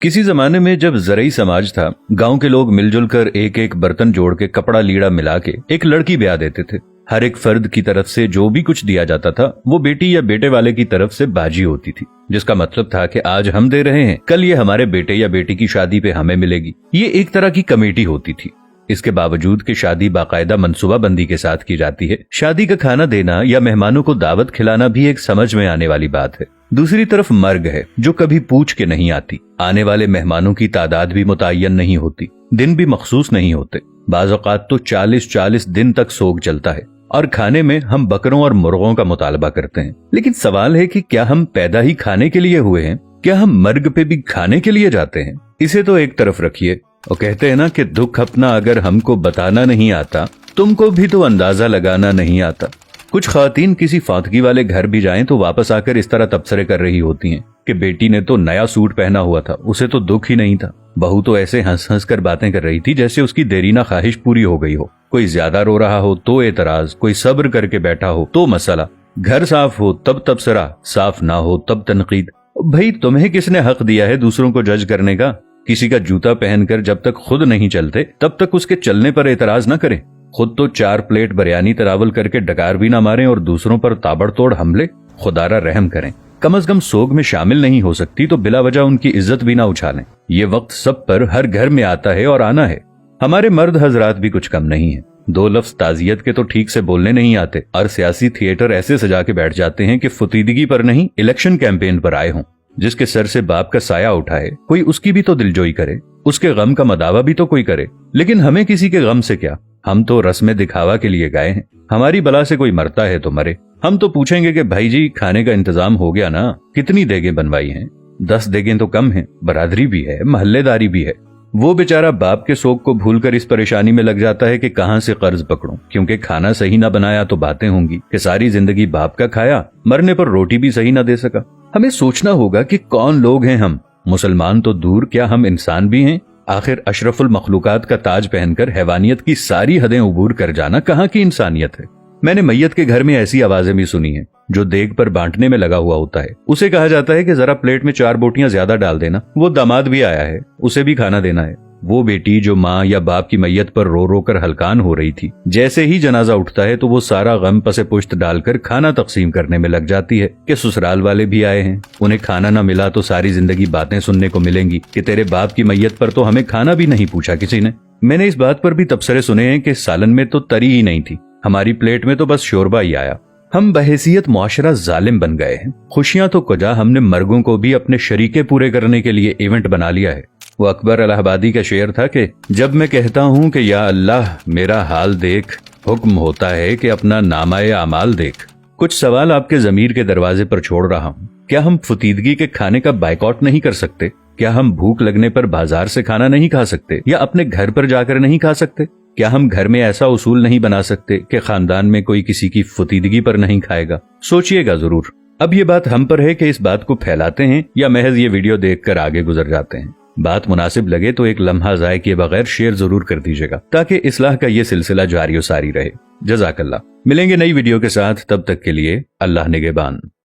किसी जमाने में जब ज़रई समाज था, गांव के लोग मिलजुल कर एक एक बर्तन जोड़ के कपड़ा लीड़ा मिला के एक लड़की ब्याह देते थे। हर एक फर्द की तरफ से जो भी कुछ दिया जाता था वो बेटी या बेटे वाले की तरफ से बाजी होती थी, जिसका मतलब था कि आज हम दे रहे हैं, कल ये हमारे बेटे या बेटी की शादी पे हमें मिलेगी। ये एक तरह की कमेटी होती थी। इसके बावजूद कि शादी बाकायदा मनसूबाबंदी के साथ की जाती है, शादी का खाना देना या मेहमानों को दावत खिलाना भी एक समझ में आने वाली बात है। दूसरी तरफ मर्ग है जो कभी पूछ के नहीं आती। आने वाले मेहमानों की तादाद भी मुतय्यन नहीं होती, दिन भी मखसूस नहीं होते। बाज़ औक़ात तो 40-40 दिन तक सोग चलता है और खाने में हम बकरों और मुर्गों का मुतालबा करते हैं। लेकिन सवाल है कि क्या हम पैदा ही खाने के लिए हुए हैं? क्या हम मर्ग पे भी खाने के लिए जाते हैं? इसे तो एक तरफ रखिए, और कहते हैं ना कि दुख अपना अगर हमको बताना नहीं आता, तुमको भी तो अंदाजा लगाना नहीं आता। कुछ ख़वातीन किसी फातगी वाले घर भी जाएं तो वापस आकर इस तरह तबसरे कर रही होती हैं कि बेटी ने तो नया सूट पहना हुआ था, उसे तो दुख ही नहीं था। बहू तो ऐसे हंस हंस कर बातें कर रही थी जैसे उसकी देरीना ख्वाहिश पूरी हो गई हो। कोई ज्यादा रो रहा हो तो एतराज, कोई सब्र करके बैठा हो तो मसला, घर साफ हो तब तबसरा, साफ ना हो तब तनकीद। भाई तुम्हें किसने हक दिया है दूसरों को जज करने का? किसी का जूता पहनकर जब तक खुद नहीं चलते तब तक उसके चलने पर एतराज न करें। खुद तो 4 प्लेट बिरयानी तरावल करके डकार भी ना मारें और दूसरों पर ताबड़तोड़ हमले। खुदारा रहम करें, कम अज कम सोग में शामिल नहीं हो सकती तो बिला वजह उनकी इज्जत भी ना उछालें। ये वक्त सब पर हर घर में आता है और आना है। हमारे मर्द हजरात भी कुछ कम नहीं है। 2 लफ्ज ताजियत के तो ठीक से बोलने नहीं आते और सियासी थिएटर ऐसे सजा के बैठ जाते हैं कि फुतीदगी पर नहीं, इलेक्शन कैंपेन पर आए हों। जिसके सर से बाप का साया उठाए कोई उसकी भी तो दिलजोई करे, उसके गम का मदावा भी तो कोई करे। लेकिन हमें किसी के गम से क्या, हम तो रस्म दिखावा के लिए गए हैं। हमारी बला से कोई मरता है तो मरे। हम तो पूछेंगे कि भाई जी खाने का इंतजाम हो गया ना, कितनी देगें बनवाई हैं? 10 देगें तो कम हैं, बरादरी भी है, महल्लेदारी भी है। वो बेचारा बाप के शोक को भूलकर इस परेशानी में लग जाता है कि कहां से कर्ज पकड़ूं, क्योंकि खाना सही ना बनाया तो बातें होंगी कि सारी जिंदगी बाप का खाया, मरने पर रोटी भी सही ना दे सका। हमें सोचना होगा कि कौन लोग हैं हम। मुसलमान तो दूर, क्या हम इंसान भी हैं? आखिर अशरफुल मखलूकात का ताज पहनकर हैवानियत की सारी हदें उबूर कर जाना कहाँ की इंसानियत है? मैंने मैयत के घर में ऐसी आवाजें भी सुनी हैं। जो देग पर बांटने में लगा हुआ होता है उसे कहा जाता है कि जरा प्लेट में 4 बोटियां ज्यादा डाल देना। वो दामाद भी आया है, उसे भी खाना देना है। वो बेटी जो माँ या बाप की मैयत पर रो रो कर हलकान हो रही थी, जैसे ही जनाजा उठता है तो वो सारा गम पसे पुश्त डालकर खाना तकसीम करने में लग जाती है कि ससुराल वाले भी आए हैं, उन्हें खाना न मिला तो सारी जिंदगी बातें सुनने को मिलेंगी कि तेरे बाप की मैयत पर तो हमें खाना भी नहीं पूछा किसी ने। मैंने इस बात पर भी तबसरे सुने हैं कि सालन में तो तरी ही नहीं थी, हमारी प्लेट में तो बस शोरबा ही आया। हम बहैसियत मुआशरा जालिम बन गए हैं। खुशियां तो कुजा, हमने मर्गों को भी अपने शरीके पूरे करने के लिए इवेंट बना लिया है। वो अकबर इलाहाबादी का शेर था कि जब मैं कहता हूँ कि या अल्लाह मेरा हाल देख, हुक्म होता है कि अपना नामाए अमाल देख। कुछ सवाल आपके ज़मीर के दरवाजे पर छोड़ रहा हूँ। क्या हम फुतीदगी के खाने का बाइकआउट नहीं कर सकते? क्या हम भूख लगने पर बाजार से खाना नहीं खा सकते या अपने घर पर जाकर नहीं खा सकते? क्या हम घर में ऐसा उसूल नहीं बना सकते कि खानदान में कोई किसी की फुतीदगी पर नहीं खाएगा? सोचिएगा जरूर। अब ये बात हम पर है कि इस बात को फैलाते हैं या महज ये वीडियो देखकर आगे गुजर जाते हैं। बात मुनासिब लगे तो एक लम्हा ज़ाय किए बगैर शेयर जरूर कर दीजिएगा ताकि इस्लाह का ये सिलसिला जारी और सारी रहे। जज़ाकल्लाह। मिलेंगे नई वीडियो के साथ, तब तक के लिए अल्लाह निगहबान।